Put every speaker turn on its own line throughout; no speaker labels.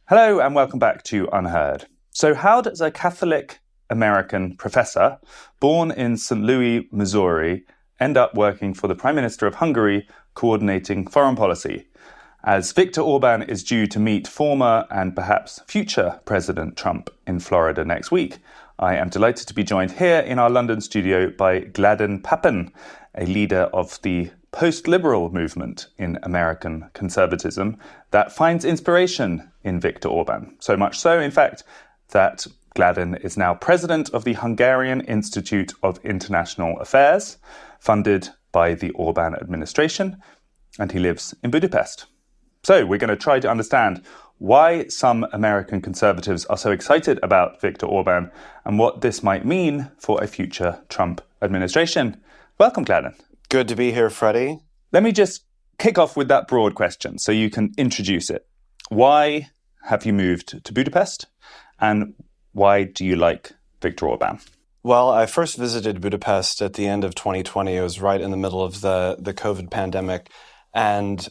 Hello and welcome back to UnHerd. So how does a Catholic American professor born in St. Louis, Missouri, end up working for the Prime Minister of Hungary, coordinating foreign policy? As Viktor Orban is due to meet former and perhaps future President Trump in Florida next week, I am delighted to be joined here in our London studio by Gladden Pappin, a leader of the post-liberal movement in American conservatism that finds inspiration in Viktor Orban. So much so, in fact, that Gladden is now president of the Hungarian Institute of International Affairs, funded by the Orbán administration, and he lives in Budapest. So we're going to try to understand why some American conservatives are so excited about Viktor Orban and what this might mean for a future Trump administration. Welcome, Gladden.
Good to be here, Freddie.
Let me just kick off with that broad question so you can introduce it. Why have you moved to Budapest, and why do you like Viktor Orban?
Well, I first visited Budapest at the end of 2020. It was right in the middle of the COVID pandemic, and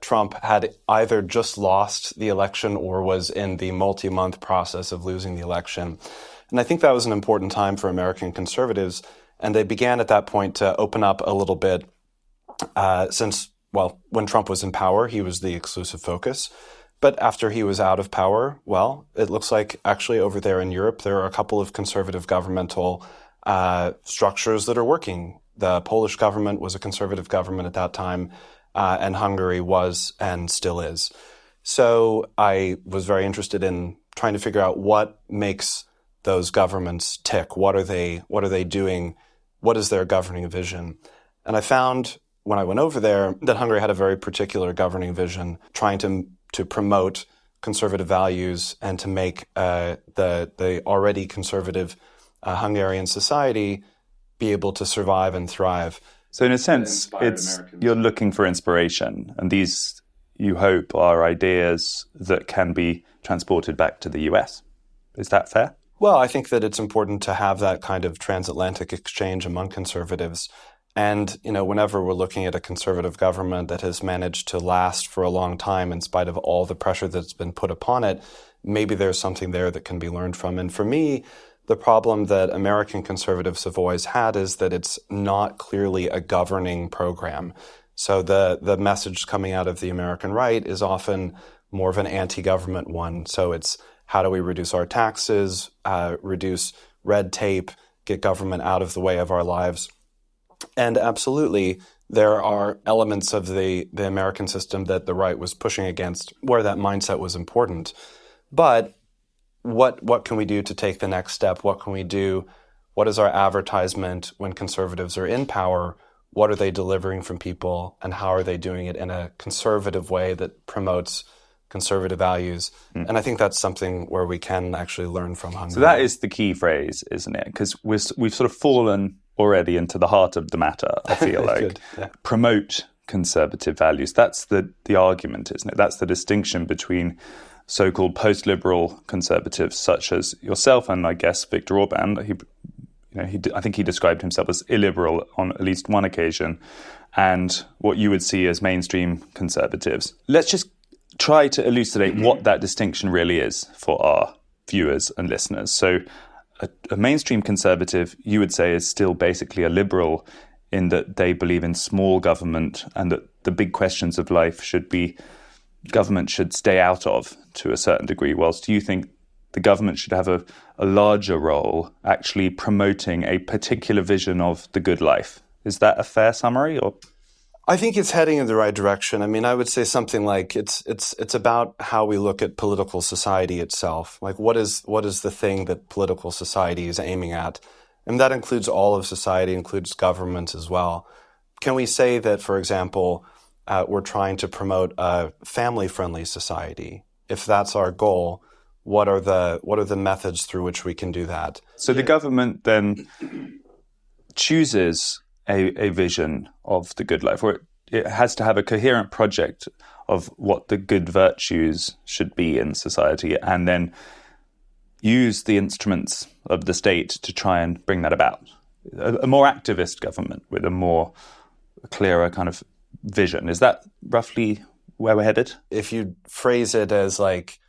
Trump had either just lost the election or was in the multi-month process of losing the election. And I think that was an important time for American conservatives, and they began at that point to open up a little bit since, well, when Trump was in power, he was the exclusive focus. But after he was out of power, well, it looks like actually over there in Europe, there are a couple of conservative governmental structures that are working. The Polish government was a conservative government at that time, and Hungary was and still is. So I was very interested in trying to figure out what makes those governments tick. What are they doing? What is their governing vision? And I found when I went over there that Hungary had a very particular governing vision, trying to promote conservative values and to make the already conservative Hungarian society be able to survive and thrive.
So in a sense, you're looking for inspiration, and these, you hope, are ideas that can be transported back to the US. Is that fair?
Well, I think that it's important to have that kind of transatlantic exchange among conservatives. And, whenever we're looking at a conservative government that has managed to last for a long time in spite of all the pressure that's been put upon it, maybe there's something there that can be learned from. And for me, the problem that American conservatives have always had is that it's not clearly a governing program. So the message coming out of the American right is often more of an anti-government one. So it's, how do we reduce our taxes, reduce red tape, get government out of the way of our lives? And absolutely, there are elements of the American system that the right was pushing against where that mindset was important. But what can we do to take the next step? What can we do? What is our advertisement when conservatives are in power? What are they delivering from people? And how are they doing it in a conservative way that promotes conservative values? And I think that's something where we can actually learn from Hungary.
So that is the key phrase, isn't it? Because we've sort of fallen already into the heart of the matter, I feel like.
Good, yeah.
Promote conservative values. That's the argument, isn't it? That's the distinction between so-called post-liberal conservatives such as yourself and, I guess, Viktor Orban. I think he described himself as illiberal on at least one occasion, and what you would see as mainstream conservatives. Let's just try to elucidate what that distinction really is for our viewers and listeners. So a mainstream conservative, you would say, is still basically a liberal in that they believe in small government and that the big questions of life government should stay out of to a certain degree, whilst you think the government should have a larger role actually promoting a particular vision of the good life. Is that a fair summary? Or
I think it's heading in the right direction. I mean, I would say something like it's about how we look at political society itself. Like, what is the thing that political society is aiming at? And that includes all of society, includes government as well. Can we say that, for example, we're trying to promote a family-friendly society? If that's our goal, what are the methods through which we can do that?
So the government then chooses a vision of the good life, or it has to have a coherent project of what the good virtues should be in society, and then use the instruments of the state to try and bring that about. A more activist government with a more clearer kind of vision. Is that roughly where we're headed?
If you phrase it as like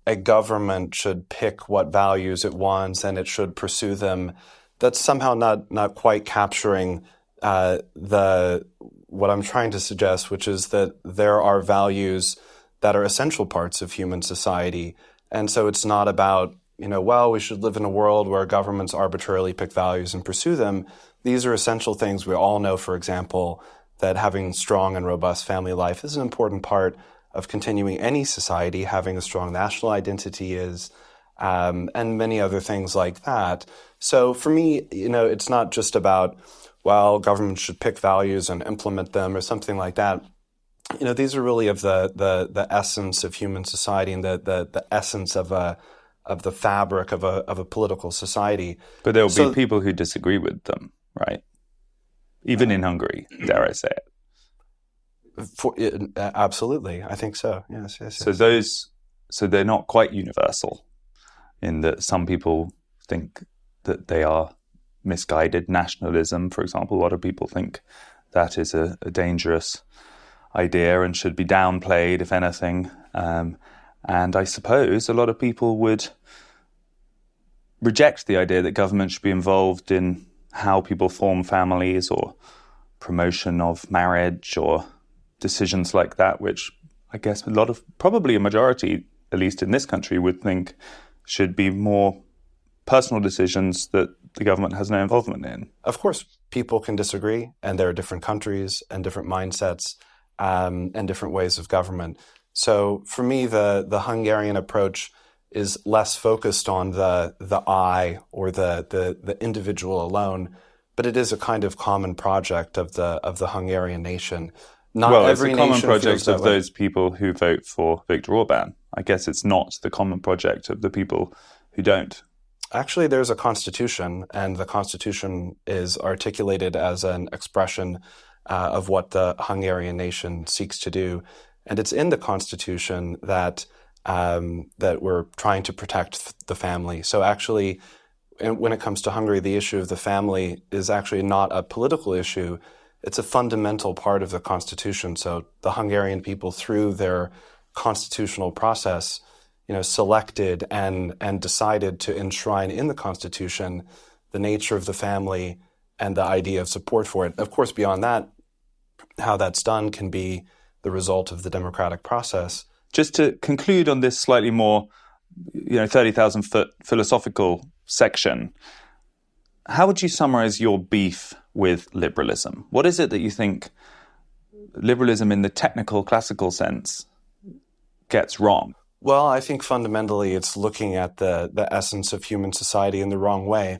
a government should pick what values it wants and it should pursue them, that's somehow not quite capturing what I'm trying to suggest, which is that there are values that are essential parts of human society. And so it's not about, we should live in a world where governments arbitrarily pick values and pursue them. These are essential things. We all know, for example, that having strong and robust family life is an important part of continuing any society. Having a strong national identity is, and many other things like that. So for me, it's not just about, government should pick values and implement them or something like that. These are really of the essence of human society and the essence of the fabric of a political society.
But there will be people who disagree with them, right? Even in Hungary, dare I say it?
Absolutely, I think so. Yes.
So they're not quite universal, in that some people think that they are misguided. Nationalism, for example, a lot of people think that is a dangerous idea and should be downplayed, if anything. And I suppose a lot of people would reject the idea that government should be involved in how people form families or promotion of marriage or decisions like that, which I guess probably a majority, at least in this country, would think should be more personal decisions that the government has no involvement in.
Of course, people can disagree, and there are different countries and different mindsets and different ways of government. So for me, the Hungarian approach is less focused on the I or the individual alone, but it is a kind of common project of the Hungarian nation.
It's a common project of those people who vote for Viktor Orban. I guess it's not the common project of the people who don't.
Actually, there's a constitution, and the constitution is articulated as an expression of what the Hungarian nation seeks to do. And it's in the constitution that we're trying to protect the family. So actually, when it comes to Hungary, the issue of the family is actually not a political issue. It's a fundamental part of the constitution. So the Hungarian people, through their constitutional process, selected and decided to enshrine in the constitution the nature of the family and the idea of support for it. Of course, beyond that, how that's done can be the result of the democratic process.
Just to conclude on this slightly more, 30,000-foot philosophical section, how would you summarize your beef with liberalism? What is it that you think liberalism in the technical, classical sense gets wrong?
Well, I think fundamentally it's looking at the essence of human society in the wrong way.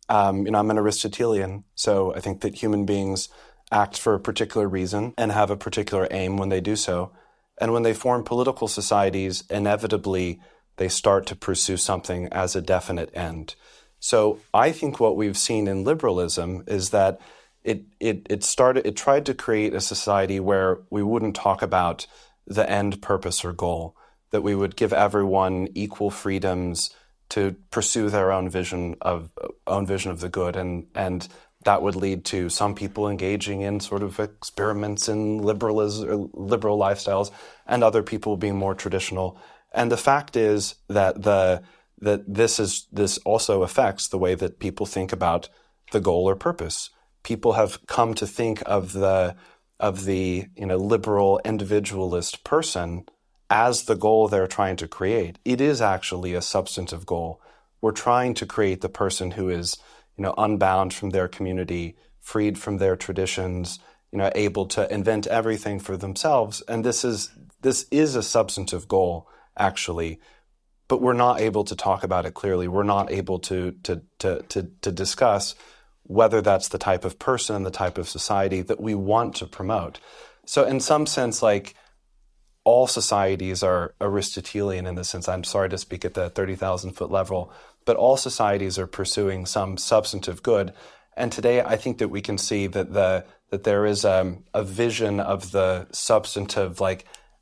I'm an Aristotelian, so I think that human beings act for a particular reason and have a particular aim when they do so. And when they form political societies, inevitably they start to pursue something as a definite end. So I think what we've seen in liberalism is that it tried to create a society where we wouldn't talk about the end purpose or goal, that we would give everyone equal freedoms to pursue their own vision of the good, and that would lead to some people engaging in sort of experiments in liberal lifestyles, and other people being more traditional. And the fact is that this also affects the way that people think about the goal or purpose. People have come to think of the liberal individualist person as the goal they're trying to create. It is actually a substantive goal. We're trying to create the person who is unbound from their community, freed from their traditions, able to invent everything for themselves. And this is a substantive goal, actually, but we're not able to talk about it clearly. We're not able to discuss whether that's the type of person, the type of society that we want to promote. So in some sense, all societies are Aristotelian in the sense, I'm sorry to speak at the 30,000-foot level, but all societies are pursuing some substantive good. And today, I think that we can see that there is a vision of the substantive,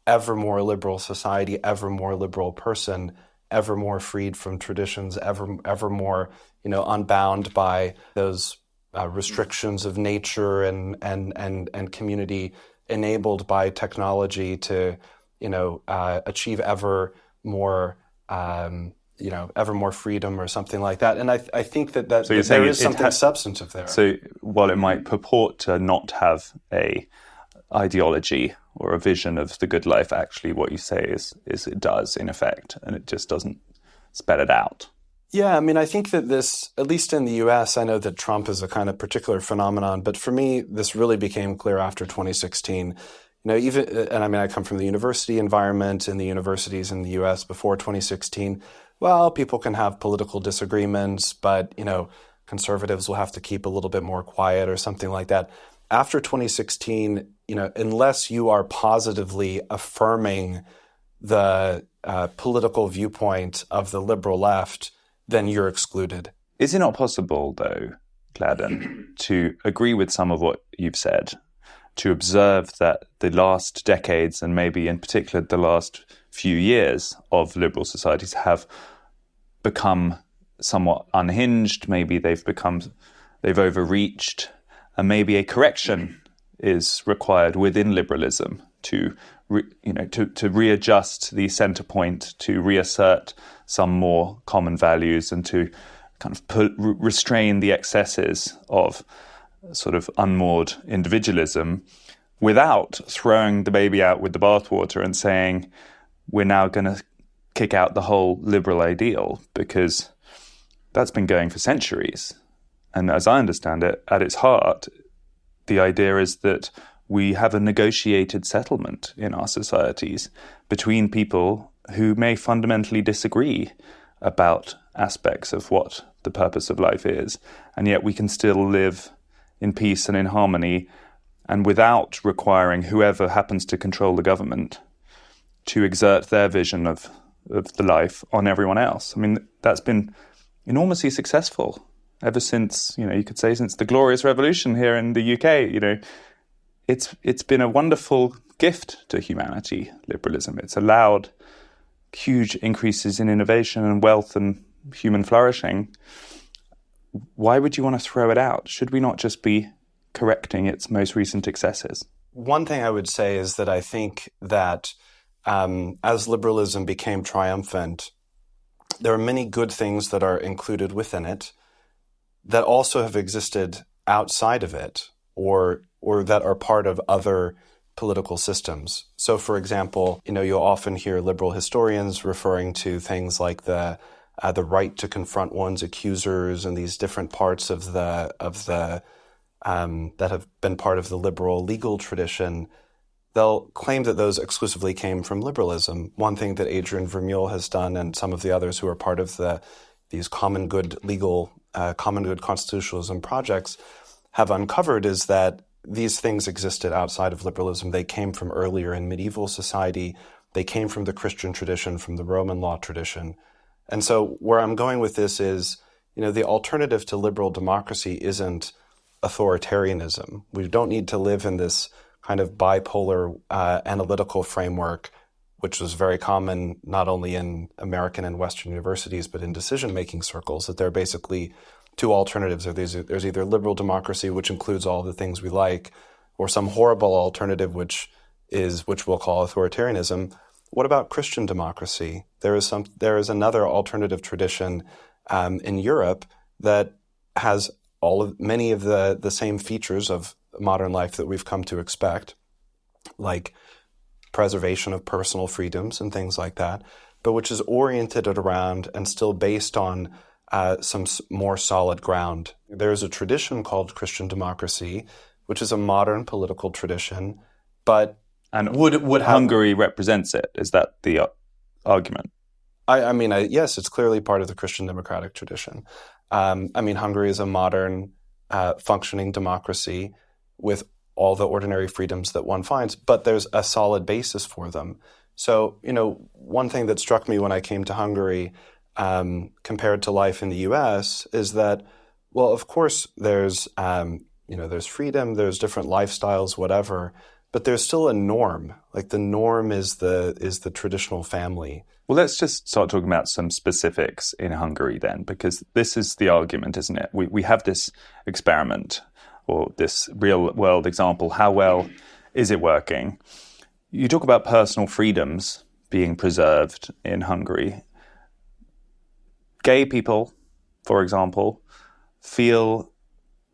ever more liberal society, ever more liberal person, ever more freed from traditions, ever more unbound by those restrictions of nature and community, enabled by technology to achieve ever more ever more freedom or something like that. And I think that
So you're
there
saying
is something substantive there.
So while it might purport to not have a ideology or a vision of the good life, actually what you say is it does, in effect, and it just doesn't spell it out.
Yeah, I mean, I think that this, at least in the U.S., I know that Trump is a kind of particular phenomenon, but for me, this really became clear after 2016. I come from the university environment, and the universities in the U.S. before 2016. Well, people can have political disagreements, but, conservatives will have to keep a little bit more quiet or something like that. After 2016, unless you are positively affirming the political viewpoint of the liberal left, then you're excluded.
Is it not possible, though, Gladden, to agree with some of what you've said, to observe that the last decades, and maybe in particular the last few years of liberal societies, have become somewhat unhinged? Maybe they've overreached, and maybe a correction is required within liberalism to readjust the center point, to reassert some more common values, and to kind of restrain the excesses of sort of unmoored individualism, without throwing the baby out with the bathwater and saying we're now going to kick out the whole liberal ideal, because that's been going for centuries. And as I understand it, at its heart, the idea is that we have a negotiated settlement in our societies between people who may fundamentally disagree about aspects of what the purpose of life is, and yet we can still live in peace and in harmony, and without requiring whoever happens to control the government to exert their vision of the life on everyone else. I mean, that's been enormously successful ever since, you could say since the Glorious Revolution here in the UK. It's been a wonderful gift to humanity, liberalism. It's allowed huge increases in innovation and wealth and human flourishing. Why would you want to throw it out? Should we not just be correcting its most recent excesses?
One thing I would say is that I think that as liberalism became triumphant, there are many good things that are included within it that also have existed outside of it, or that are part of other political systems. So, for example, you'll often hear liberal historians referring to things like the right to confront one's accusers, and these different parts of the that have been part of the liberal legal tradition. They'll claim that those exclusively came from liberalism. One thing that Adrian Vermeule has done, and some of the others who are part of these common good constitutionalism projects have uncovered, is that these things existed outside of liberalism. They came from earlier in medieval society. They came from the Christian tradition, from the Roman law tradition. And so where I'm going with this is, the alternative to liberal democracy isn't authoritarianism. We don't need to live in this kind of bipolar analytical framework, which was very common not only in American and Western universities, but in decision-making circles, that there are basically two alternatives. There's either liberal democracy, which includes all the things we like, or some horrible alternative, which we'll call authoritarianism. What about Christian democracy? There is another alternative tradition in Europe that has many of the same features of modern life that we've come to expect, like preservation of personal freedoms and things like that, but which is oriented around and still based on some more solid ground. There is a tradition called Christian democracy, which is a modern political tradition, but would have...
Hungary represents it. Is that the argument?
Yes, it's clearly part of the Christian democratic tradition. Hungary is a modern, functioning democracy with all the ordinary freedoms that one finds, but there's a solid basis for them. So, one thing that struck me when I came to Hungary, compared to life in the U.S., is that, well, of course, there's freedom, there's different lifestyles, whatever, but there's still a norm. Like the norm is the traditional family.
Well, let's just start talking about some specifics in Hungary then, because this is the argument, isn't it? We have this experiment, or this real-world example. How well is it working? You talk about personal freedoms being preserved in Hungary. gay people, for example, feel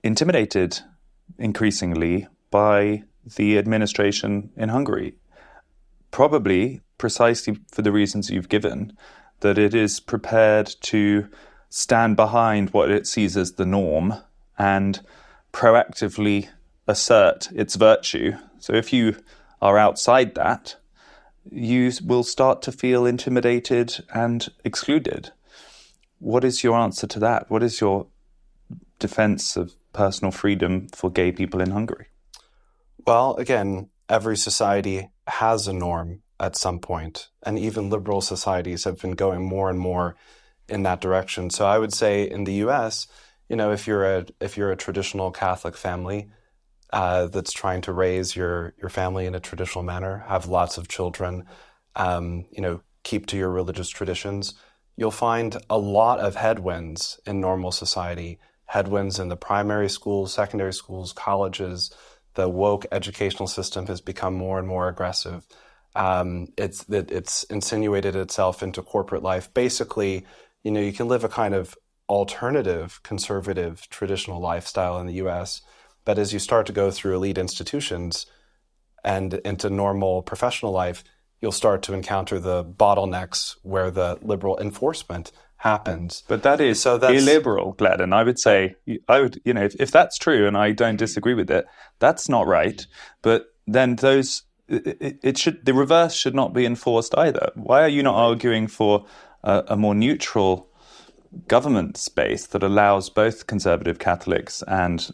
intimidated increasingly by the administration in Hungary. Probably precisely for the reasons you've given, that it is prepared to stand behind what it sees as the norm and proactively assert its virtue. So if you are outside that, you will start to feel intimidated and excluded. What is your answer to that? What is your defense of personal freedom for gay people in Hungary?
Well, again, every society has a norm at some point, and even liberal societies have been going more and more in that direction. So I would say in the U.S., if you're a traditional Catholic family that's trying to raise your family in a traditional manner, have lots of children, keep to your religious traditions, you'll find a lot of headwinds in normal society, headwinds in the primary schools, secondary schools, colleges. The woke educational system has become more and more aggressive. It's insinuated itself into corporate life. Basically, you can live a kind of alternative, conservative, traditional lifestyle in the U.S., but as you start to go through elite institutions and into normal professional life, you'll start to encounter the bottlenecks where the liberal enforcement happens.
But that's illiberal, Gladden. I would say, if that's true, and I don't disagree with it, that's not right. But then the reverse should not be enforced either. Why are you not arguing for a more neutral government space that allows both conservative Catholics and,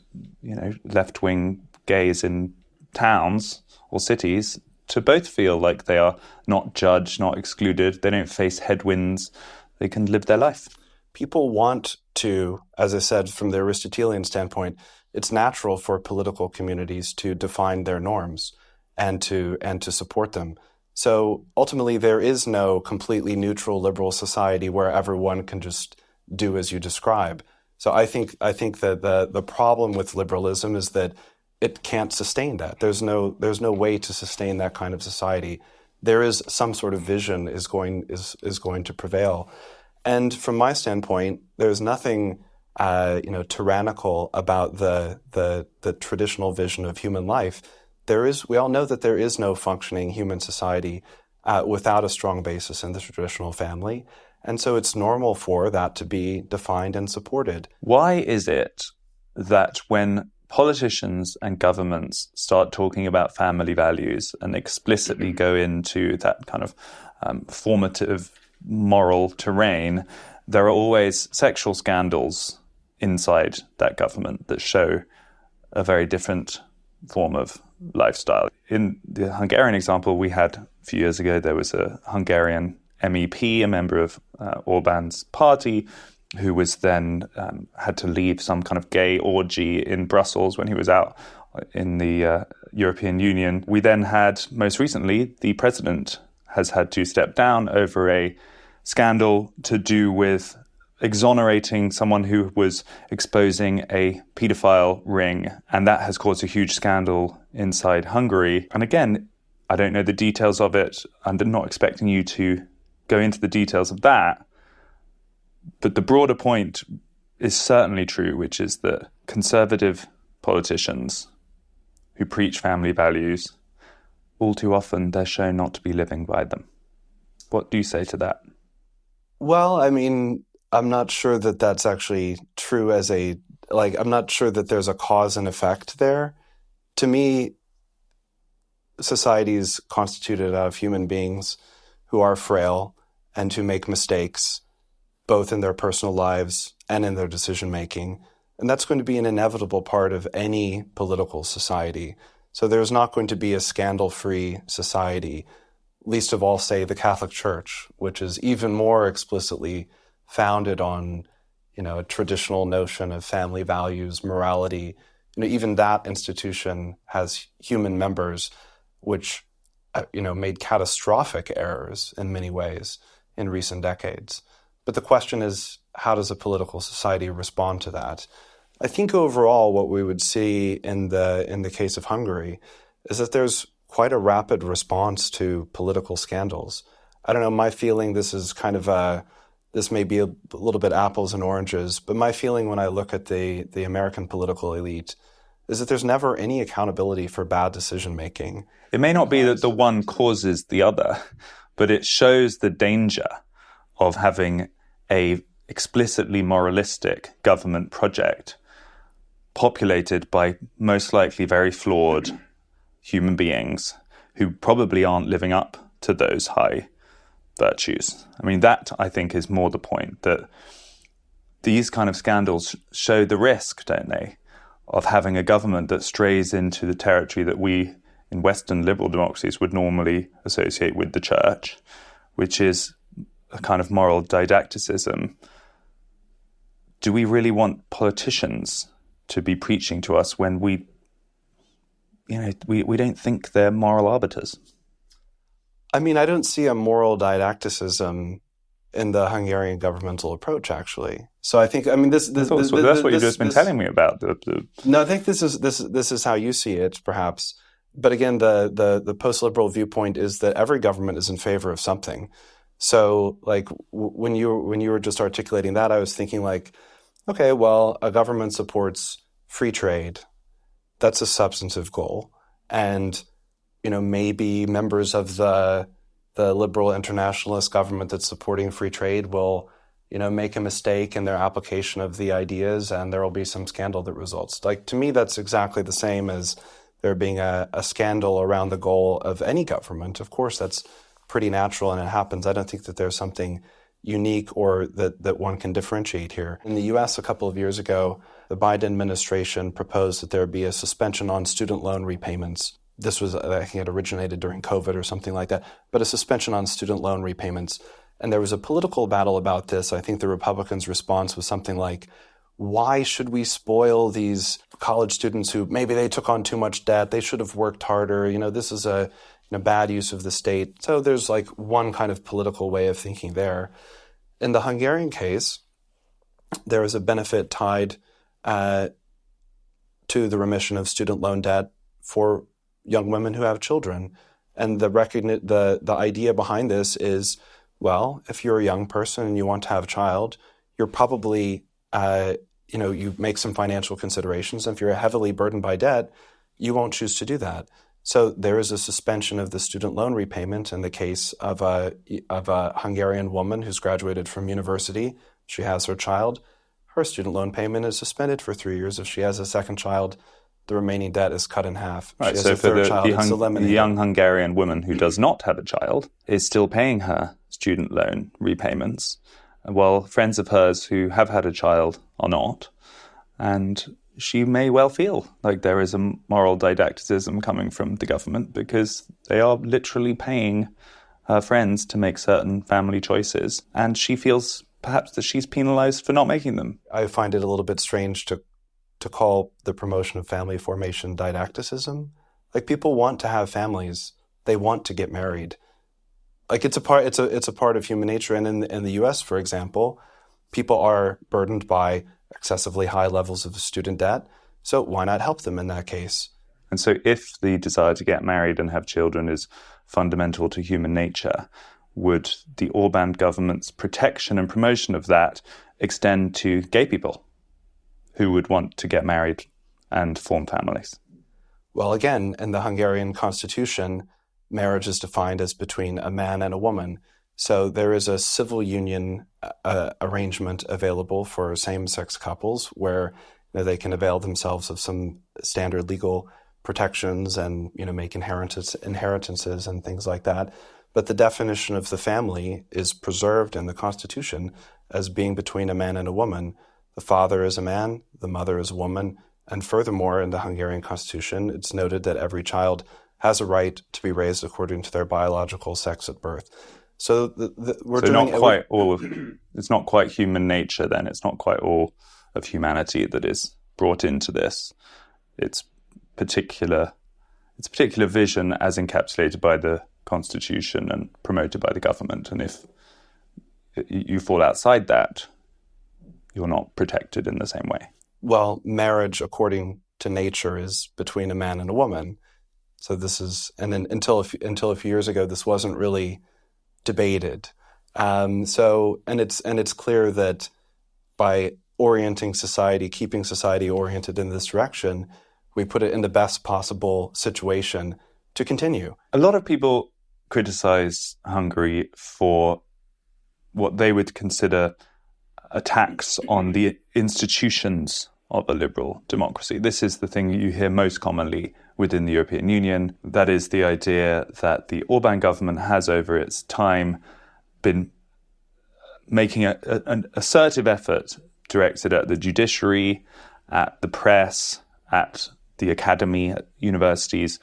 left-wing gays in towns or cities to both feel like they are not judged, not excluded, they don't face headwinds, they can live their life?
People want to, as I said, from the Aristotelian standpoint, it's natural for political communities to define their norms and to support them. So ultimately, there is no completely neutral liberal society where everyone can just do as you describe. So I think that the problem with liberalism is that it can't sustain that. There's no way to sustain that kind of society. There is some sort of vision is going to prevail. And from my standpoint, there's nothing tyrannical about the traditional vision of human life. We all know that there is no functioning human society without a strong basis in the traditional family. And so it's normal for that to be defined and supported.
Why is it that when politicians and governments start talking about family values and explicitly go into that kind of formative moral terrain, there are always sexual scandals inside that government that show a very different form of lifestyle? In the Hungarian example we had a few years ago, there was a Hungarian MEP, a member of Orbán's party, who was then had to leave some kind of gay orgy in Brussels when he was out in the European Union. We then had, most recently, the president has had to step down over a scandal to do with exonerating someone who was exposing a paedophile ring. And that has caused a huge scandal inside Hungary. And again, I don't know the details of it. I'm not expecting you to go into the details of that. But the broader point is certainly true, which is that conservative politicians who preach family values, all too often they're shown not to be living by them. What do you say to that?
Well, I mean, I'm not sure that that's actually true I'm not sure that there's a cause and effect there. To me, society is constituted out of human beings who are frail and who make mistakes, both in their personal lives and in their decision-making. And that's going to be an inevitable part of any political society. So there's not going to be a scandal-free society, least of all, say, the Catholic Church, which is even more explicitly founded on, a traditional notion of family values, morality. Even that institution has human members which, made catastrophic errors in many ways in recent decades. But the question is, how does a political society respond to that? I think overall what we would see in the case of Hungary is that there's quite a rapid response to political scandals. I don't know, my feeling, this is kind of this may be a little bit apples and oranges, but my feeling when I look at the American political elite is that there's never any accountability for bad decision making.
It may not be that the one causes the other, but it shows the danger of having a explicitly moralistic government project populated by most likely very flawed human beings who probably aren't living up to those high virtues. I mean, that, I think, is more the point, that these kind of scandals show the risk, don't they, of having a government that strays into the territory that we in Western liberal democracies would normally associate with the church, which is a kind of moral didacticism. Do we really want politicians to be preaching to us when we don't think they're moral arbiters?
I mean, I don't see a moral didacticism in the Hungarian governmental approach, actually. So I think, that's
what you've just been telling me about.
No, I think this is how you see it, perhaps. But again, the post-liberal viewpoint is that every government is in favor of something. So, like when you were just articulating that, I was thinking like, okay, well, a government supports free trade. That's a substantive goal, and maybe members of the liberal internationalist government that's supporting free trade will, make a mistake in their application of the ideas, and there will be some scandal that results. Like, to me, that's exactly the same as there being a scandal around the goal of any government. Of course, that's pretty natural and it happens. I don't think that there's something unique or that one can differentiate here. In the U.S. a couple of years ago, the Biden administration proposed that there be a suspension on student loan repayments. This was, I think it originated during COVID or something like that, but a suspension on student loan repayments. And there was a political battle about this. I think the Republicans' response was something like, why should we spoil these college students who maybe they took on too much debt? They should have worked harder. This is a bad use of the state. So there's like one kind of political way of thinking there. In the Hungarian case, there is a benefit tied to the remission of student loan debt for young women who have children. And the idea behind this is, well, if you're a young person and you want to have a child, you're probably, you make some financial considerations. And if you're heavily burdened by debt, you won't choose to do that. So there is a suspension of the student loan repayment in the case of a Hungarian woman who's graduated from university. She has her child. Her student loan payment is suspended for 3 years. If she has a second child, the remaining debt is cut in half.
Right, so for the young Hungarian woman who does not have a child is still paying her student loan repayments, while friends of hers who have had a child are not. And she may well feel like there is a moral didacticism coming from the government because they are literally paying her friends to make certain family choices. And she feels perhaps that she's penalized for not making them.
I find it a little bit strange to call the promotion of family formation didacticism. Like, people want to have families. They want to get married. Like, it's a part of human nature. And in the US, for example, people are burdened by excessively high levels of student debt. So why not help them in that case?
And so if the desire to get married and have children is fundamental to human nature, would the Orbán government's protection and promotion of that extend to gay people who would want to get married and form families?
Well, again, in the Hungarian constitution, marriage is defined as between a man and a woman. So there is a civil union arrangement available for same-sex couples where they can avail themselves of some standard legal protections and make inheritances and things like that. But the definition of the family is preserved in the Constitution as being between a man and a woman. The father is a man, the mother is a woman, and furthermore, in the Hungarian Constitution, it's noted that every child has a right to be raised according to their biological sex at birth. So
it's not quite human nature then. It's not quite all of humanity that is brought into this. It's particular vision as encapsulated by the Constitution and promoted by the government. And if you fall outside that, you're not protected in the same way.
Well, marriage, according to nature, is between a man and a woman. So this is, and then until a few years ago, this wasn't really debated. It's clear that by orienting society, keeping society oriented in this direction, we put it in the best possible situation to continue.
A lot of people criticize Hungary for what they would consider attacks on the institutions of a liberal democracy. This is the thing you hear most commonly within the European Union. That is the idea that the Orbán government has over its time been making an assertive effort directed at the judiciary, at the press, at the academy, at universities,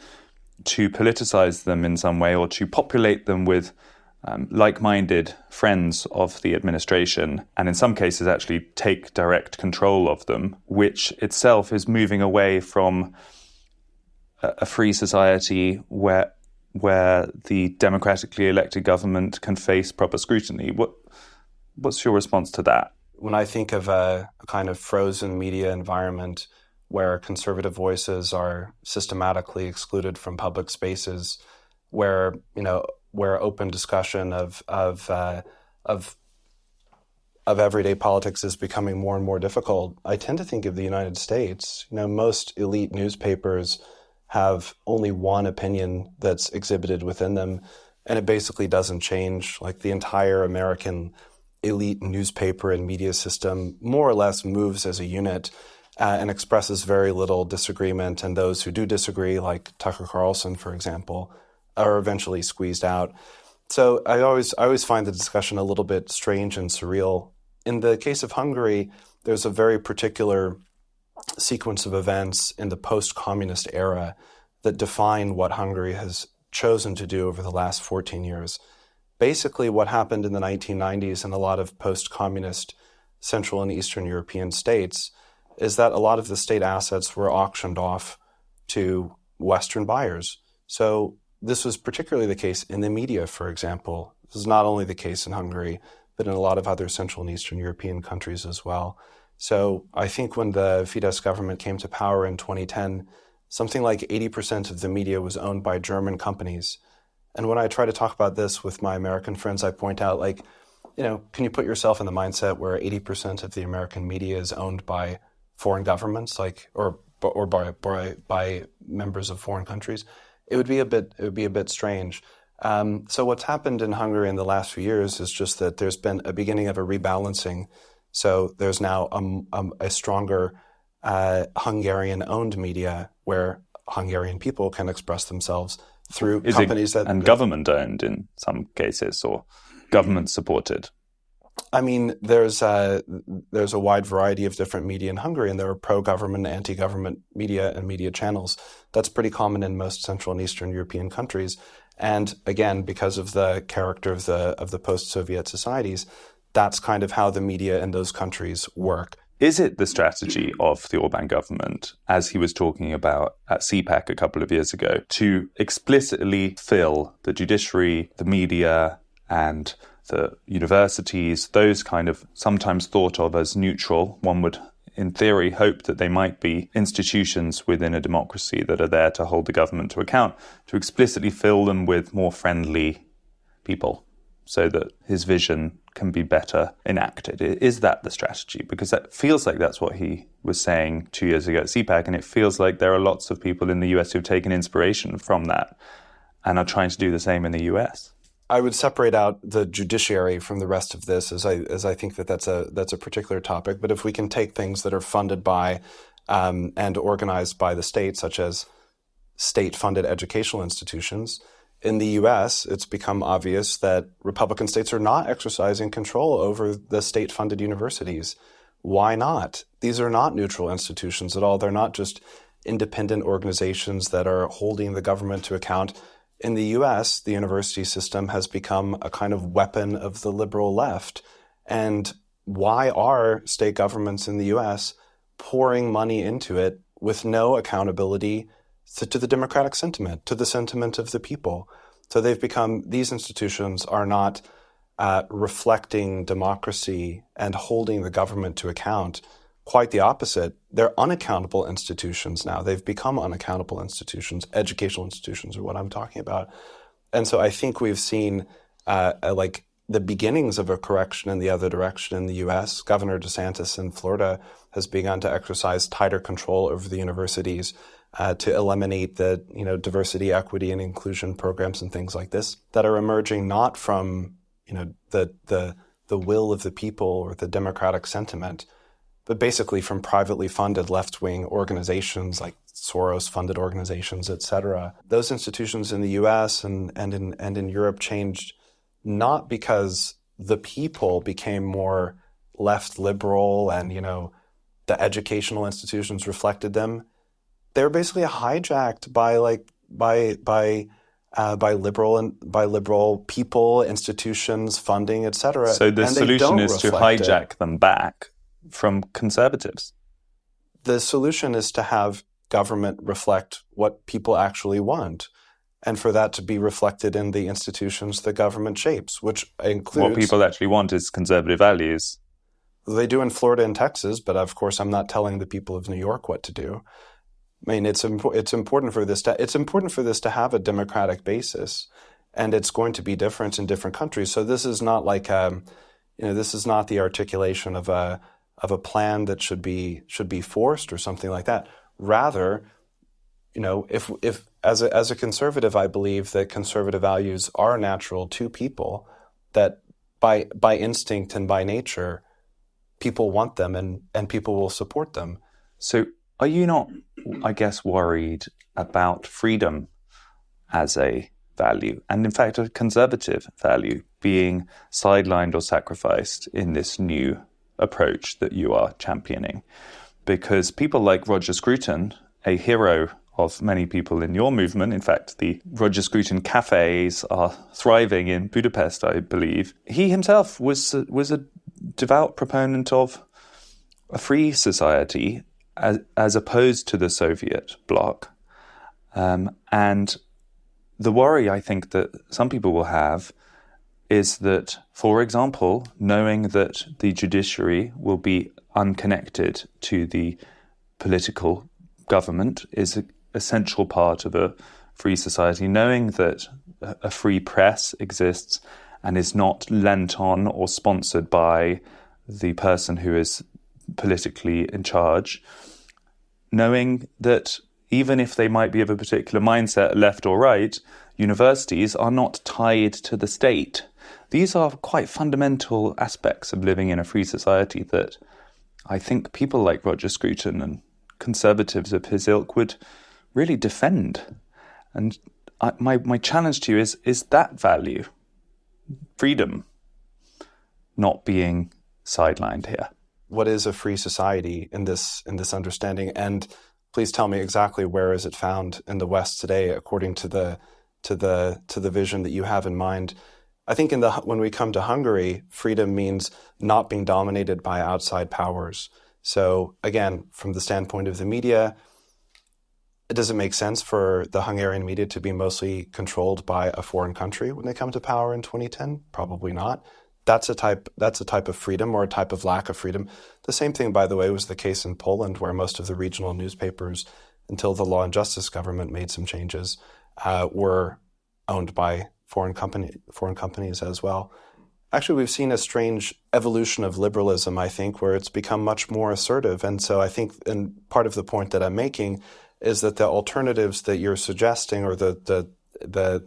to politicize them in some way or to populate them with like-minded friends of the administration, and in some cases actually take direct control of them, which itself is moving away from a free society where the democratically elected government can face proper scrutiny. What's your response to that?
When I think of a kind of frozen media environment where conservative voices are systematically excluded from public spaces, where open discussion of everyday politics is becoming more and more difficult, I tend to think of the United States. Most elite newspapers have only one opinion that's exhibited within them, and it basically doesn't change. Like the entire American elite newspaper and media system more or less moves as a unit and expresses very little disagreement, and those who do disagree, like Tucker Carlson, for example, are eventually squeezed out. So I always find the discussion a little bit strange and surreal. In the case of Hungary, there's a very particular sequence of events in the post-communist era that define what Hungary has chosen to do over the last 14 years. Basically, what happened in the 1990s in a lot of post-communist Central and Eastern European states is that a lot of the state assets were auctioned off to Western buyers. So this was particularly the case in the media, for example. This is not only the case in Hungary, but in a lot of other Central and Eastern European countries as well. So I think when the Fidesz government came to power in 2010, something like 80% of the media was owned by German companies. And when I try to talk about this with my American friends, I point out, can you put yourself in the mindset where 80% of the American media is owned by foreign governments, or by members of foreign countries? It would be a bit strange. So what's happened in Hungary in the last few years is just that there's been a beginning of a rebalancing. So there's now a stronger Hungarian-owned media where Hungarian people can express themselves through companies
and government-owned in some cases, or government-supported.
I mean, there's a wide variety of different media in Hungary, and there are pro-government, anti-government media and media channels. That's pretty common in most Central and Eastern European countries. And again, because of the character of the post-Soviet societies, that's kind of how the media in those countries work.
Is it the strategy of the Orbán government, as he was talking about at CPAC a couple of years ago, to explicitly fill the judiciary, the media, and the universities, those kind of sometimes thought of as neutral? One would, in theory, hope that they might be institutions within a democracy that are there to hold the government to account, to explicitly fill them with more friendly people so that his vision can be better enacted. Is that the strategy? Because that feels like that's what he was saying 2 years ago at CPAC, and it feels like there are lots of people in the US who've taken inspiration from that and are trying to do the same in the US.
I would separate out the judiciary from the rest of this, as I think that's a particular topic. But if we can take things that are funded by and organized by the state, such as state-funded educational institutions, in the U.S., it's become obvious that Republican states are not exercising control over the state-funded universities. Why not? These are not neutral institutions at all. They're not just independent organizations that are holding the government to account. In the U.S., the university system has become a kind of weapon of the liberal left. And why are state governments in the U.S. pouring money into it with no accountability to the democratic sentiment, to the sentiment of the people? So these institutions are not reflecting democracy and holding the government to account. Quite the opposite. They're unaccountable institutions now. They've become unaccountable institutions. Educational institutions are what I'm talking about. And so I think we've seen the beginnings of a correction in the other direction in the U.S. Governor DeSantis in Florida has begun to exercise tighter control over the universities to eliminate the diversity, equity, and inclusion programs and things like this that are emerging not from the will of the people or the democratic sentiment, but basically from privately funded left-wing organizations like Soros-funded organizations, et cetera. Those institutions in the U.S. and in Europe changed not because the people became more left liberal and the educational institutions reflected them. They were basically hijacked by liberal people, institutions, funding, et cetera.
So the solution is to hijack them back from conservatives.
The solution is to have government reflect what people actually want, and for that to be reflected in the institutions the government shapes, which includes...
What people actually want is conservative values.
They do in Florida and Texas, but of course I'm not telling the people of New York what to do. I mean, it's important for this to have a democratic basis, and it's going to be different in different countries. So this is not like this is not the articulation of a plan that should be forced or something like that. Rather, if as a conservative, I believe that conservative values are natural to people, that by instinct and by nature, people want them and people will support them.
So are you not, I guess, worried about freedom as a value, and in fact a conservative value, being sidelined or sacrificed in this new approach that you are championing? Because people like Roger Scruton, a hero of many people in your movement, in fact, the Roger Scruton cafes are thriving in Budapest, I believe. He himself was a devout proponent of a free society as opposed to the Soviet bloc. And the worry I think that some people will have is that, for example, knowing that the judiciary will be unconnected to the political government is an essential part of a free society, knowing that a free press exists and is not lent on or sponsored by the person who is politically in charge, knowing that even if they might be of a particular mindset, left or right, universities are not tied to the state. These are quite fundamental aspects of living in a free society that I think people like Roger Scruton and conservatives of his ilk would really defend. And my challenge to you is that value, freedom, not being sidelined here.
What is a free society in this understanding? And please tell me exactly where is it found in the West today, according to the vision that you have in mind. I think when we come to Hungary, freedom means not being dominated by outside powers. So again, from the standpoint of the media, does it make sense for the Hungarian media to be mostly controlled by a foreign country when they come to power in 2010? Probably not. That's a type of freedom, or a type of lack of freedom. The same thing, by the way, was the case in Poland, where most of the regional newspapers, until the Law and Justice government made some changes, were owned by foreign companies as well. Actually, we've seen a strange evolution of liberalism, I think, where it's become much more assertive. And so I think, and part of the point that I'm making is that the alternatives that you're suggesting, or the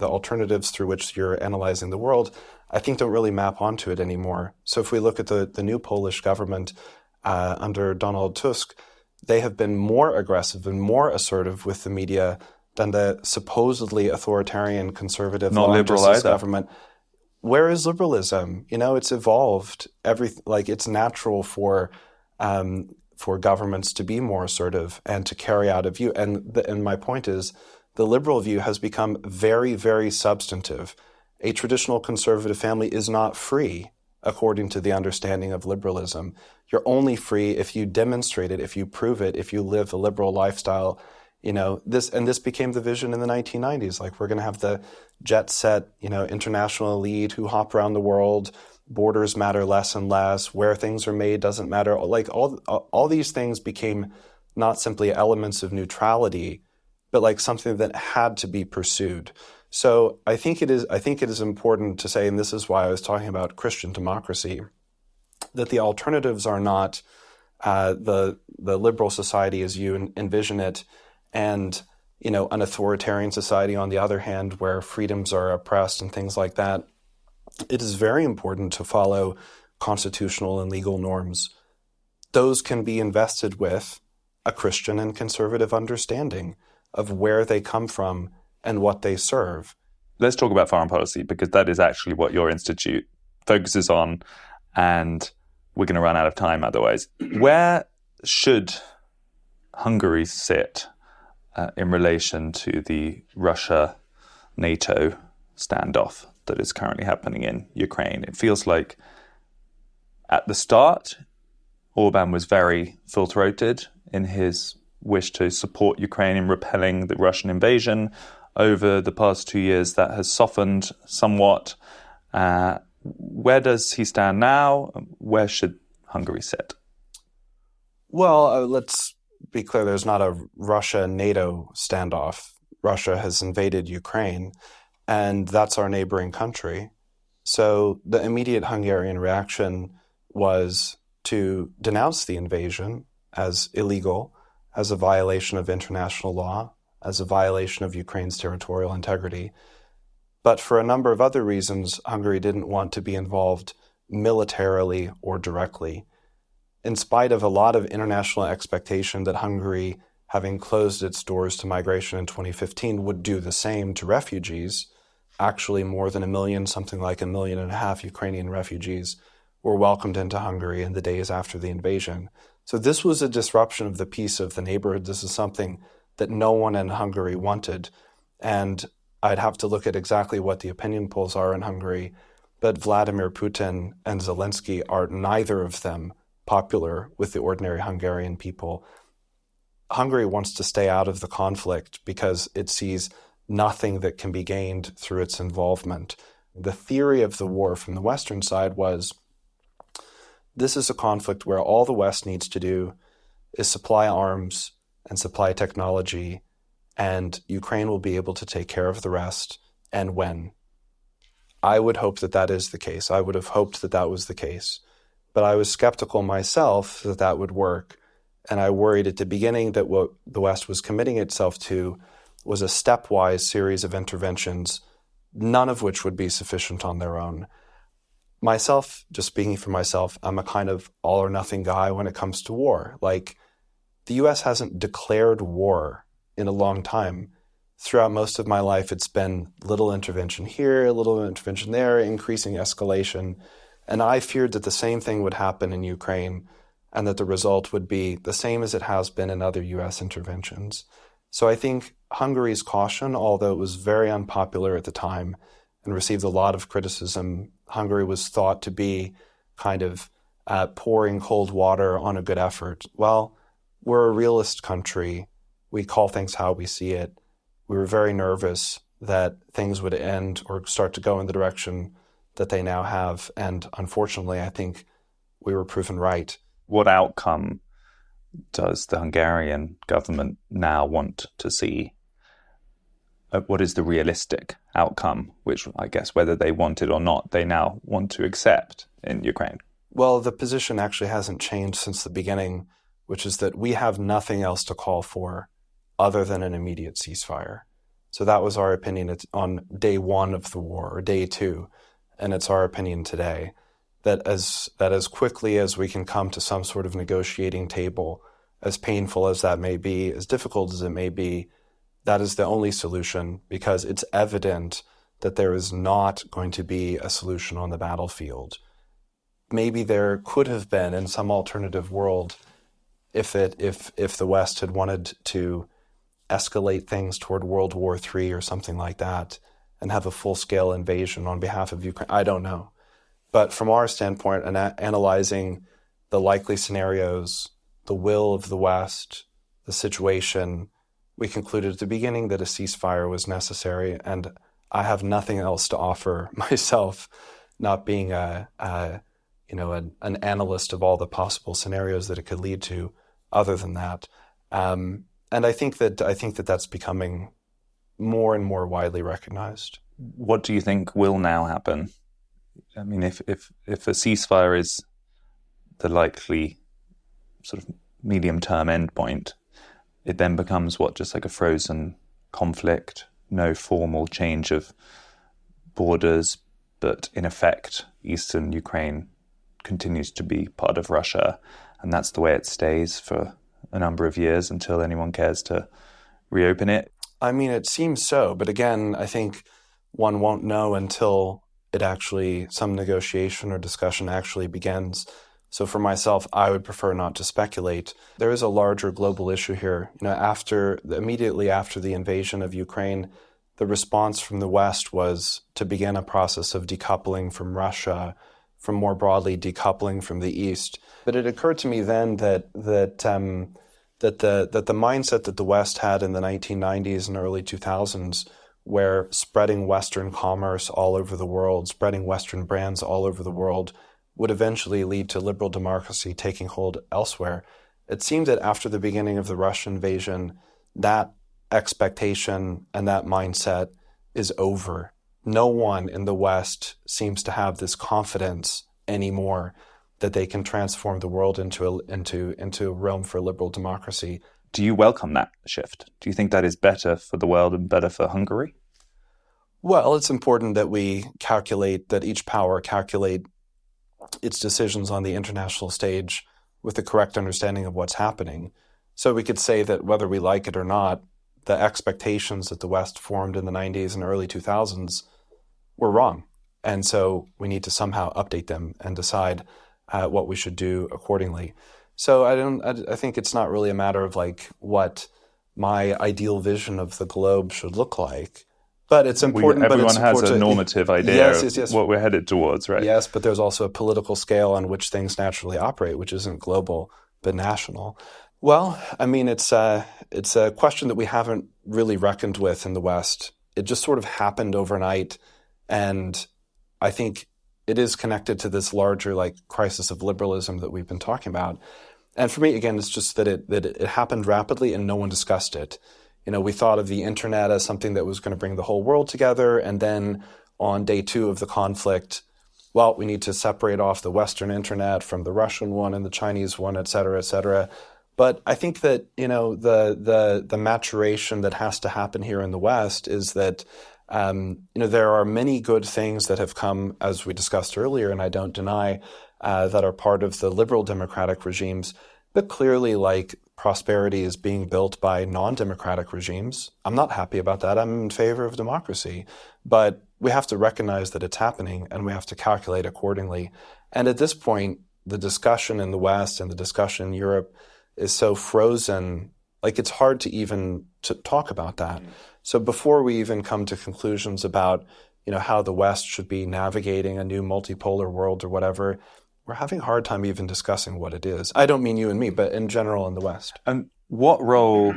alternatives through which you're analyzing the world, I think don't really map onto it anymore. So if we look at the new Polish government under Donald Tusk, they have been more aggressive and more assertive with the media than the supposedly authoritarian conservative Law and Justice government. Where is liberalism? It's evolved. It's natural for governments to be more assertive and to carry out a view. And my point is, the liberal view has become very, very substantive. A traditional conservative family is not free, according to the understanding of liberalism. You're only free if you demonstrate it, if you prove it, if you live a liberal lifestyle. This became the vision in the 1990s. Like, we're going to have the jet set, international elite who hop around the world. Borders matter less and less. Where things are made doesn't matter. Like, all these things became not simply elements of neutrality, but like something that had to be pursued. So I think it is important to say, and this is why I was talking about Christian democracy, that the alternatives are not the liberal society as you envision it, and an authoritarian society on the other hand, where freedoms are oppressed and things like that. It is very important to follow constitutional and legal norms. Those can be invested with a Christian and conservative understanding of where they come from and what they serve.
Let's talk about foreign policy, because that is actually what your institute focuses on, and we're going to run out of time otherwise. Where should Hungary sit in relation to the Russia-NATO standoff that is currently happening in Ukraine? It feels like at the start, Orbán was very full-throated in his wish to support Ukraine in repelling the Russian invasion. Over the past 2 years, that has softened somewhat. Where does he stand now? Where should Hungary sit?
Well, let's be clear. There's not a Russia-NATO standoff. Russia has invaded Ukraine, and that's our neighboring country. So the immediate Hungarian reaction was to denounce the invasion as illegal, as a violation of international law, as a violation of Ukraine's territorial integrity. But for a number of other reasons, Hungary didn't want to be involved militarily or directly. In spite of a lot of international expectation that Hungary, having closed its doors to migration in 2015, would do the same to refugees, actually more than 1 million, something like 1.5 million Ukrainian refugees were welcomed into Hungary in the days after the invasion. So this was a disruption of the peace of the neighborhood. This is something that no one in Hungary wanted. And I'd have to look at exactly what the opinion polls are in Hungary, but Vladimir Putin and Zelensky are neither of them popular with the ordinary Hungarian people. Hungary wants to stay out of the conflict because it sees nothing that can be gained through its involvement. The theory of the war from the Western side was, this is a conflict where all the West needs to do is supply arms and supply technology, and Ukraine will be able to take care of the rest, and when. I would hope that that is the case. I would have hoped that that was the case. But I was skeptical myself that that would work, and I worried at the beginning that what the West was committing itself to was a stepwise series of interventions, none of which would be sufficient on their own. Myself, just speaking for myself, I'm a kind of all-or-nothing guy when it comes to war. Like, the U.S. hasn't declared war in a long time. Throughout most of my life, it's been little intervention here, a little intervention there, increasing escalation. And I feared that the same thing would happen in Ukraine and that the result would be the same as it has been in other U.S. interventions. So I think Hungary's caution, although it was very unpopular at the time and received a lot of criticism, Hungary was thought to be kind of pouring cold water on a good effort. Well, we're a realist country. We call things how we see it. We were very nervous that things would end or start to go in the direction that they now have. And unfortunately, I think we were proven right.
What outcome does the Hungarian government now want to see? What is the realistic outcome, which I guess whether they want it or not, they now want to accept in Ukraine?
Well, the position actually hasn't changed since the beginning, which is that we have nothing else to call for other than an immediate ceasefire. So that was our opinion on day one of the war, or day two, and it's our opinion today that as quickly as we can come to some sort of negotiating table, as painful as that may be, as difficult as it may be, that is the only solution, because it's evident that there is not going to be a solution on the battlefield. Maybe there could have been in some alternative world if the West had wanted to escalate things toward World War III or something like that and have a full-scale invasion on behalf of Ukraine. I don't know. But from our standpoint, and analyzing the likely scenarios, the will of the West, the situation, we concluded at the beginning that a ceasefire was necessary, and I have nothing else to offer myself, not being an analyst of all the possible scenarios that it could lead to, other than that. And I think that that's becoming more and more widely recognized.
What do you think will now happen? I mean, if a ceasefire is the likely sort of medium-term endpoint, it then becomes what, just like a frozen conflict, no formal change of borders, but in effect, eastern Ukraine continues to be part of Russia, and that's the way it stays for a number of years until anyone cares to reopen it?
I mean, it seems so, but again, I think one won't know until some negotiation or discussion actually begins. So for myself, I would prefer not to speculate. There is a larger global issue here. Immediately after the invasion of Ukraine, the response from the West was to begin a process of decoupling from Russia, from more broadly decoupling from the East. But it occurred to me then that the mindset that the West had in the 1990s and early 2000s, where spreading Western commerce all over the world, spreading Western brands all over the world, would eventually lead to liberal democracy taking hold elsewhere. It seemed that after the beginning of the Russian invasion, that expectation and that mindset is over. No one in the West seems to have this confidence anymore that they can transform the world into a realm for liberal democracy.
Do you welcome that shift? Do you think that is better for the world and better for Hungary?
Well, it's important that each power calculate its decisions on the international stage with the correct understanding of what's happening. So we could say that whether we like it or not, the expectations that the West formed in the 90s and early 2000s were wrong. And so we need to somehow update them and decide what we should do accordingly. So I think it's not really a matter of like what my ideal vision of the globe should look like. But it's important.
Everyone has a normative idea of what we're headed towards, right?
Yes, but there's also a political scale on which things naturally operate, which isn't global but national. Well, I mean, it's a question that we haven't really reckoned with in the West. It just sort of happened overnight, and I think it is connected to this larger crisis of liberalism that we've been talking about. And for me, again, it's just that it happened rapidly and no one discussed it. We thought of the internet as something that was going to bring the whole world together. And then on day 2 of the conflict, well, we need to separate off the Western internet from the Russian one and the Chinese one, et cetera, et cetera. But I think that, the maturation that has to happen here in the West is that, there are many good things that have come, as we discussed earlier, and I don't deny, that are part of the liberal democratic regimes. But clearly, prosperity is being built by non-democratic regimes. I'm not happy about that. I'm in favor of democracy. But we have to recognize that it's happening, and we have to calculate accordingly. And at this point, the discussion in the West and the discussion in Europe is so frozen, it's hard to even to talk about that. So before we even come to conclusions about, how the West should be navigating a new multipolar world or whatever, we're having a hard time even discussing what it is. I don't mean you and me, but in general in the West.
And what role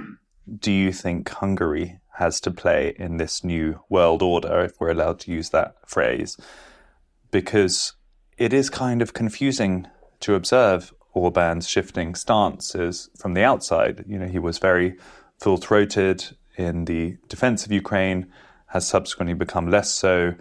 do you think Hungary has to play in this new world order, if we're allowed to use that phrase? Because it is kind of confusing to observe Orbán's shifting stances from the outside. He was very full-throated in the defense of Ukraine, has subsequently become less so.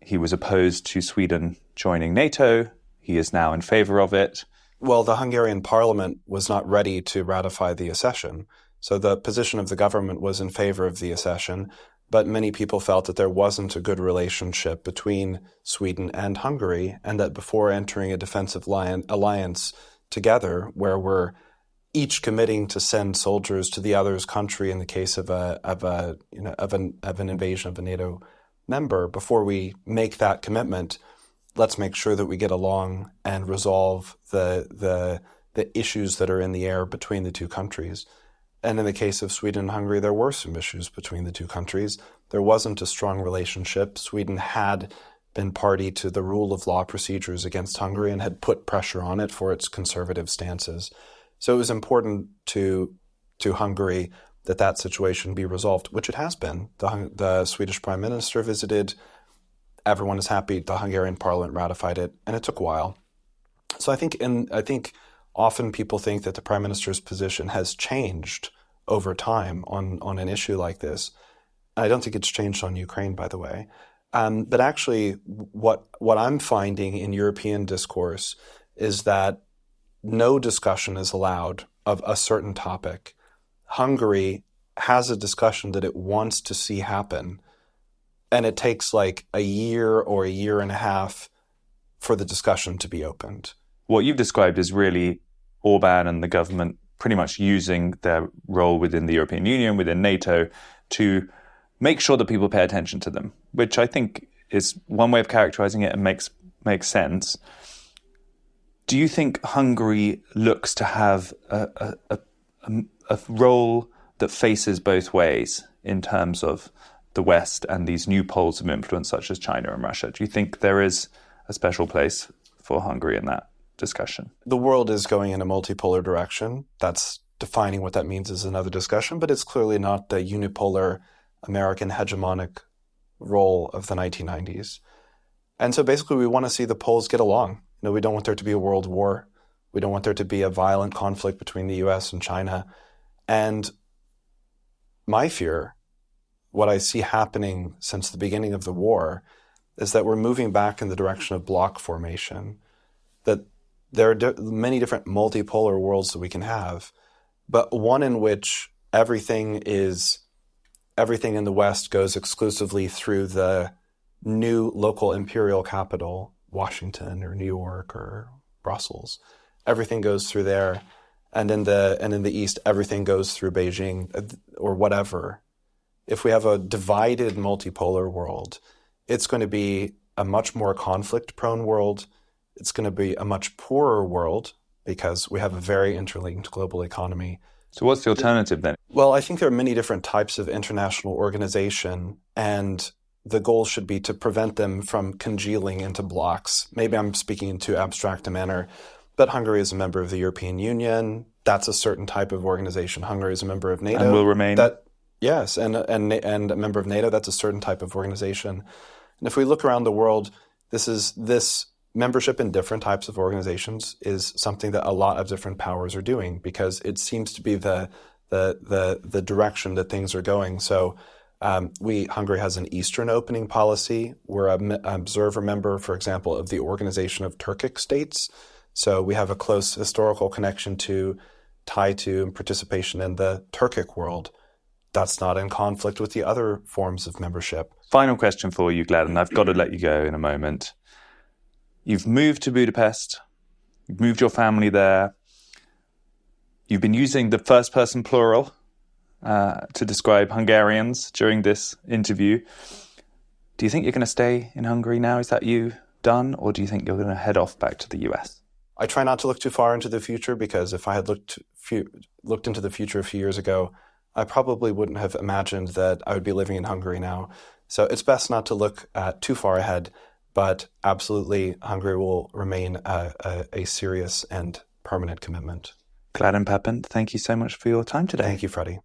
He was opposed to Sweden joining NATO. He is now in favor of it.
Well, the Hungarian parliament was not ready to ratify the accession. So the position of the government was in favor of the accession, but many people felt that there wasn't a good relationship between Sweden and Hungary, and that before entering a defensive alliance together, where we're each committing to send soldiers to the other's country in the case of an invasion of a NATO member, before we make that commitment, let's make sure that we get along and resolve the issues that are in the air between the two countries. And in the case of Sweden and Hungary, there were some issues between the two countries. There wasn't a strong relationship. Sweden had been party to the rule of law procedures against Hungary and had put pressure on it for its conservative stances. So it was important to Hungary that situation be resolved, which it has been. The Swedish Prime Minister visited. Everyone is happy. The Hungarian parliament ratified it, and it took a while. So I think often people think that the Prime Minister's position has changed over time on an issue like this. I don't think it's changed on Ukraine, by the way. But actually, what I'm finding in European discourse is that no discussion is allowed of a certain topic. Hungary has a discussion that it wants to see happen, and it takes like a year or a year and a half for the discussion to be opened.
What you've described is really Orbán and the government pretty much using their role within the European Union, within NATO, to make sure that people pay attention to them, which I think is one way of characterizing it and makes sense. Do you think Hungary looks to have a role that faces both ways in terms of the West and these new poles of influence such as China and Russia? Do you think there is a special place for Hungary in that discussion?
The world is going in a multipolar direction. That's defining what that means is another discussion, but it's clearly not the unipolar American hegemonic role of the 1990s. And so basically we want to see the poles get along. We don't want there to be a world war. We don't want there to be a violent conflict between the US and China. And my fear, what I see happening since the beginning of the war, is that we're moving back in the direction of bloc formation, that there are many different multipolar worlds that we can have, but one in which everything in the West goes exclusively through the new local imperial capital, Washington or New York or Brussels. Everything goes through there, and in the East, everything goes through Beijing or whatever. If we have a divided multipolar world, it's going to be a much more conflict-prone world. It's going to be a much poorer world because we have a very interlinked global economy.
So what's the alternative then?
Well, I think there are many different types of international organization, and the goal should be to prevent them from congealing into blocks. Maybe I'm speaking in too abstract a manner, but Hungary is a member of the European Union. That's a certain type of organization. Hungary is a member of NATO.
And will remain.
Yes, and a member of NATO, that's a certain type of organization. And if we look around the world, this membership in different types of organizations is something that a lot of different powers are doing because it seems to be the direction that things are going. So Hungary has an Eastern opening policy. We're an observer member, for example, of the Organization of Turkic States. So we have a close historical connection tied to and participation in the Turkic world. That's not in conflict with the other forms of membership.
Final question for you, Gladden. I've got to let you go in a moment. You've moved to Budapest. You've moved your family there. You've been using the first person plural to describe Hungarians during this interview. Do you think you're going to stay in Hungary now? Is that you done? Or do you think you're going to head off back to the US?
I try not to look too far into the future because if I had looked into the future a few years ago, I probably wouldn't have imagined that I would be living in Hungary now. So it's best not to look too far ahead, but absolutely Hungary will remain a serious and permanent commitment.
Gladden Pappin, thank you so much for your time today.
Thank you, Freddie.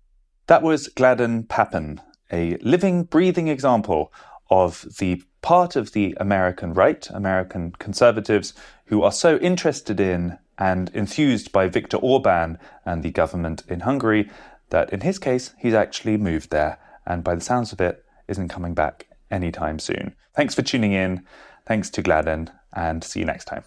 That was Gladden Pappin, a living, breathing example of the part of the American right, American conservatives, who are so interested in and enthused by Viktor Orban and the government in Hungary that in his case, he's actually moved there and by the sounds of it, isn't coming back anytime soon. Thanks for tuning in. Thanks to Gladden and see you next time.